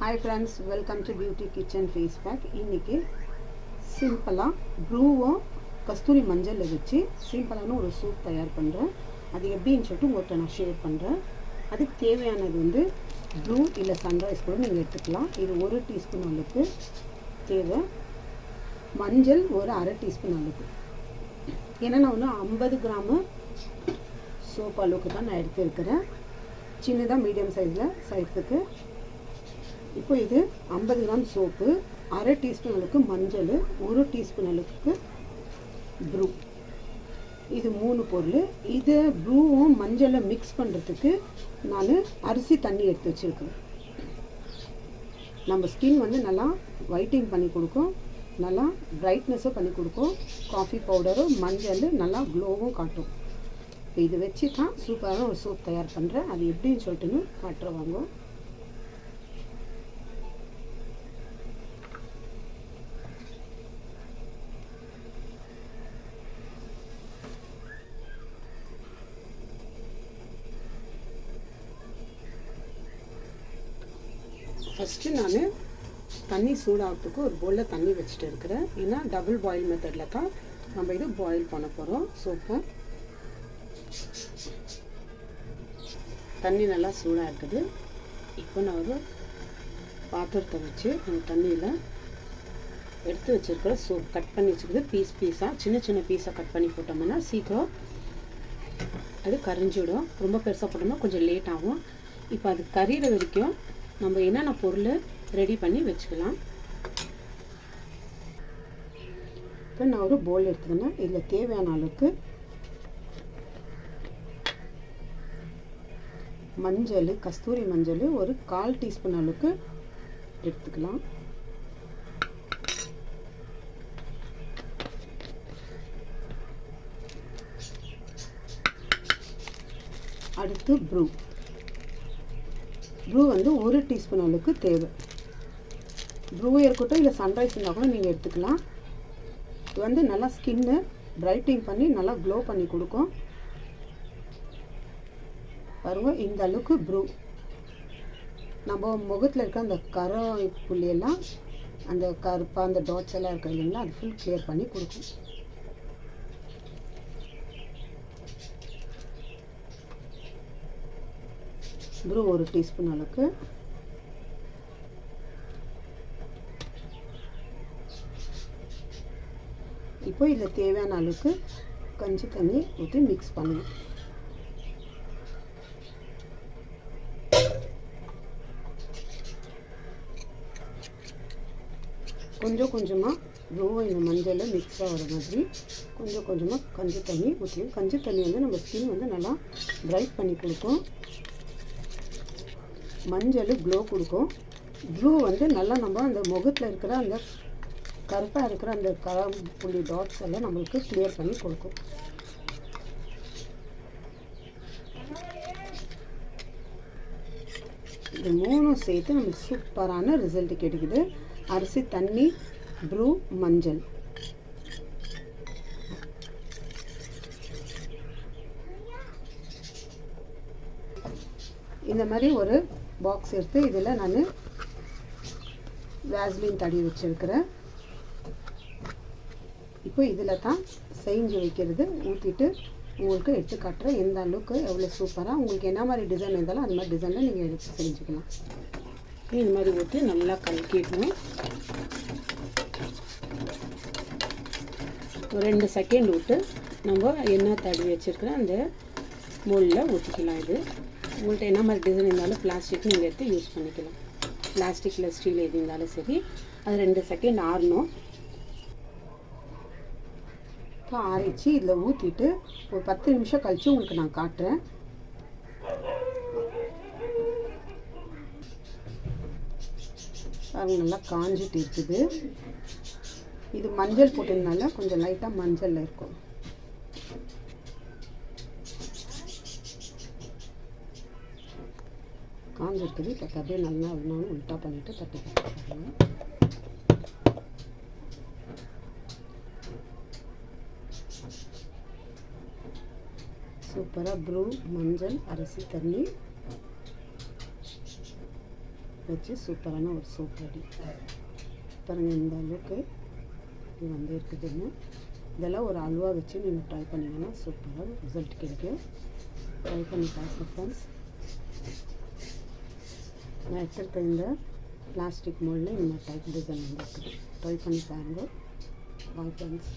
Hi friends, welcome to beauty kitchen face pack. இன்றைக்கி சிம்பிளாக ப்ளூவும் கஸ்தூரி மஞ்சளில் வச்சு சிம்பிளான ஒரு சூப் தயார் பண்ணுறேன். அது எப்படின்னு சொல்லிட்டு உங்கள்கிட்ட நான் ஷேர் பண்ணுறேன். அதுக்கு தேவையானது வந்து ப்ளூ இல்லை சன்ரைஸ் கூட நீங்கள் எடுத்துக்கலாம். இது 1 டீஸ்பூன் அளவுக்கு தேவை. மஞ்சள் ஒரு 1/2 டீஸ்பூன் அளவுக்கு. ஏன்னா நான் வந்து 50 கிராமு சோப் அளவுக்கு தான் நான் எடுத்துருக்கிறேன். சின்னதாக மீடியம் சைஸில் சைஸுக்கு. இப்போ இது 50 கிராம் சோப்பு, 1/2 டீஸ்பூன் அளவுக்கு மஞ்சள், 1 டீஸ்பூன் அளவுக்கு ப்ளூ. இது 3 பொருள். இதை ப்ளூவும் மஞ்சளை மிக்ஸ் பண்ணுறதுக்கு நான் அரிசி தண்ணி எடுத்து வச்சுருக்கேன். நம்ம ஸ்கின் வந்து நல்லா ஒயிட்டிங் பண்ணி கொடுக்கும், நல்லா பிரைட்னஸும் பண்ணி கொடுக்கும். காஃபி பவுடரும் மஞ்சள் நல்லா க்ளோவும் காட்டும். இப்போ இது வச்சு தான் சூப்பரான ஒரு சோப் தயார் பண்ணுறேன். அது எப்படின்னு சொல்லிட்டுன்னு காட்டுறவாங்க. ஃபஸ்ட்டு நான் தண்ணி சூடாகிறதுக்கு ஒரு பவுலில் தண்ணி வச்சுட்டு இருக்கிறேன். ஏன்னா டபுள் பாயில் மெத்தடில் தான் நம்ம இது பாயில் பண்ண போகிறோம். சோப்பை தண்ணி நல்லா சூடாக இருக்குது. இப்போ நான் ஒரு பாத்திரத்தை வச்சு அந்த தண்ணியில் எடுத்து வச்சுருக்கிற சோப் கட் பண்ணி வச்சுருக்குது பீஸாக சின்ன சின்ன பீஸாக கட் பண்ணி போட்டோம்னா சீக்கிரம் அது கரிஞ்சிடும். ரொம்ப பெருசாக போட்டோம்னா கொஞ்சம் லேட் ஆகும். இப்போ அது கரியிற வரைக்கும் நம்ம என்னென்ன பொருள் ரெடி பண்ணி வச்சுக்கலாம். இப்போ நான் ஒரு பவுல் எடுத்துக்கினேன். இதில் தேவையான அளவுக்கு மஞ்சள், கஸ்தூரி மஞ்சள் ஒரு 1/4 டீஸ்பூன் அளவுக்கு எடுத்துக்கலாம். அடுத்து ப்ளூ வந்து 1 டீஸ்பூன் அளவுக்கு தேவை. ப்ளூ இருக்கட்டும், இல்லை சன்ரைஸ் இருந்தால் கூட நீங்கள் எடுத்துக்கலாம். இது வந்து நல்லா ஸ்கின்னு பிரைட்டிங் பண்ணி நல்லா க்ளோ பண்ணி கொடுக்கும். பாருங்க, இந்த அளவுக்கு ப்ளூ நம்ம முகத்தில் இருக்க அந்த கரை புள்ளியெல்லாம், அந்த கருப்பாக அந்த டாட்ஸ் எல்லாம் இருக்கு இல்லைங்களா, அது ஃபுல் கிளியர் பண்ணி கொடுக்கும். ப்ளூ 1 டீஸ்பூன் அளவுக்கு. இப்போ இதில் தேவையான அளவுக்கு கஞ்சி தண்ணி ஊற்றி மிக்ஸ் பண்ணணும். கொஞ்சம் கொஞ்சமாக ப்ளூவும் இந்த மஞ்சளில் மிக்ஸ் ஆகிற மாதிரி கொஞ்சம் கொஞ்சமாக கஞ்சி தண்ணி ஊற்றியும். கஞ்சி தண்ணி வந்து நம்ம ஸ்கின் வந்து நல்லா பிரைட் பண்ணி கொடுக்கும். மஞ்சள் க்ளோ கொடுக்கும். ப்ளூ வந்து நல்லா நம்ம அந்த முகத்தில் இருக்கிற அந்த கருப்பாக இருக்கிற அந்த புள்ளி டாட்ஸ் எல்லாம் நம்மளுக்கு கிளியர் பண்ணி கொடுக்கும். இது 3 சேர்த்து நமக்கு சூப்பரான ரிசல்ட் கிடைக்குது. அரிசி தண்ணி, ப்ளூ, மஞ்சள். இந்த மாதிரி ஒரு பாக்ஸ் எடுத்து இதில் நான் வேஸ்லின் தடவி வச்சுருக்கிறேன். இப்போ இதில் தான் செஞ்சு வைக்கிறது. ஊற்றிட்டு உங்களுக்கு எடுத்து காட்டுறேன் எந்த அளவுக்கு எவ்வளோ சூப்பராக. உங்களுக்கு என்ன மாதிரி டிசைன் இருந்தாலும் அந்த மாதிரி டிசைனில் நீங்கள் எடுத்து செஞ்சுக்கலாம். இந்த மாதிரி ஊற்றி நல்லா கலக்கிடணும். ஒரு 2 செகண்ட் விட்டு நம்ம எண்ணெய் தடவி வச்சுருக்கிறேன் அந்த மோல்டில் ஊற்றிக்கலாம். இது உங்கள்கிட்ட என்ன மாதிரி டிசைன் இருந்தாலும் பிளாஸ்டிக் நீங்கள் எடுத்து யூஸ் பண்ணிக்கலாம். பிளாஸ்டிக்கில் ஸ்டீல் எது இருந்தாலும் சரி. அது 2 செகண்ட் ஆறணும். இப்போ ஆறிச்சு. இதில் ஊற்றிட்டு ஒரு 10 நிமிஷம் கழித்து உங்களுக்கு நான் காட்டுறேன். அது நல்லா காஞ்சிட்டு இருக்குது. இது மஞ்சள் போட்டதுனால கொஞ்சம் லைட்டாக மஞ்சளில் இருக்கும். காஞ்சிருக்குது. இப்போ அப்படியே நல்லா இருந்தாலும் உல்ட்டா பண்ணிவிட்டு தட்டி கட்டுறாங்க. சூப்பராக ப்ளூ, மஞ்சள், அரிசி தண்ணி வச்சு சூப்பரான ஒரு சோப் ரெடி. பாருங்கள் இந்த அளவுக்கு இது வந்து இருக்குதுன்னு. இதெல்லாம் ஒரு அல்வா வச்சு நீங்கள் ட்ரை பண்ணிங்கன்னா சூப்பராக ரிசல்ட் கிடைக்கும். ட்ரை பண்ணி பார்ப்போம் ஃப்ரெண்ட்ஸ். நான் எடுத்துருக்க இந்த பிளாஸ்டிக் மோல்டில் இந்த டைப் டிசைன் வந்து இருக்குது. ட்ரை பண்ணி பாருங்கள். Bye friends.